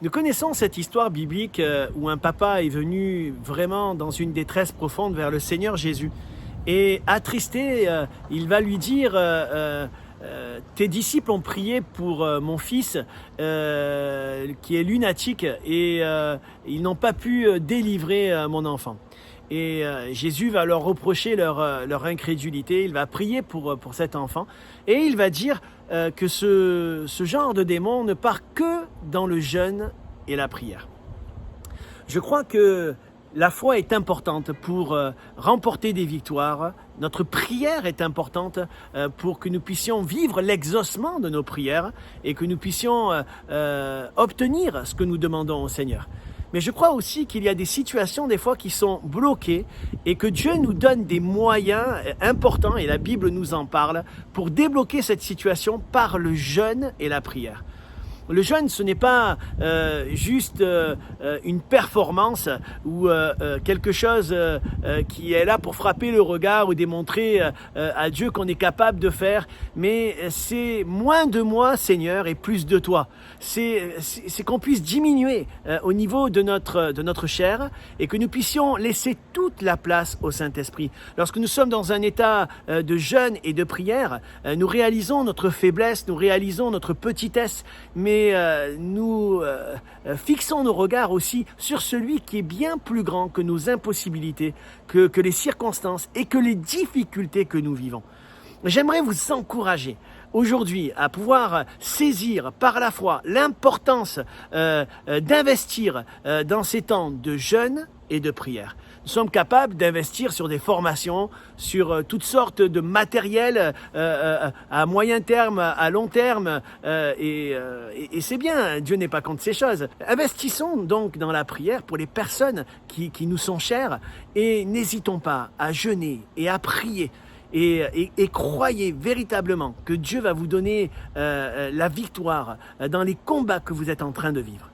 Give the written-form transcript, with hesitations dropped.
Nous connaissons cette histoire biblique où un papa est venu vraiment dans une détresse profonde vers le Seigneur Jésus. Et attristé, il va lui dire tes disciples ont prié pour mon fils qui est lunatique et ils n'ont pas pu délivrer mon enfant. Et Jésus va leur reprocher leur incrédulité, il va prier pour cet enfant et il va dire que ce genre de démon ne part que dans le jeûne et la prière. Je crois que la foi est importante pour remporter des victoires. Notre prière est importante pour que nous puissions vivre l'exaucement de nos prières et que nous puissions obtenir ce que nous demandons au Seigneur. Mais je crois aussi qu'il y a des situations des fois qui sont bloquées et que Dieu nous donne des moyens importants, et la Bible nous en parle, pour débloquer cette situation par le jeûne et la prière. Le jeûne, ce n'est pas juste une performance ou quelque chose qui est là pour frapper le regard ou démontrer à Dieu qu'on est capable de faire, mais c'est moins de moi, Seigneur, et plus de toi. C'est qu'on puisse diminuer au niveau de notre chair et que nous puissions laisser toute la place au Saint-Esprit. Lorsque nous sommes dans un état de jeûne et de prière, nous réalisons notre faiblesse, nous réalisons notre petitesse, mais nous fixons nos regards aussi sur celui qui est bien plus grand que nos impossibilités, que les circonstances et que les difficultés que nous vivons. J'aimerais vous encourager aujourd'hui à pouvoir saisir par la foi l'importance d'investir dans ces temps de jeûne et de prière. Nous sommes capables d'investir sur des formations, sur toutes sortes de matériel à moyen terme, à long terme, et c'est bien, Dieu n'est pas contre ces choses. Investissons donc dans la prière pour les personnes qui nous sont chères et n'hésitons pas à jeûner et à prier. Et croyez véritablement que Dieu va vous donner la victoire dans les combats que vous êtes en train de vivre.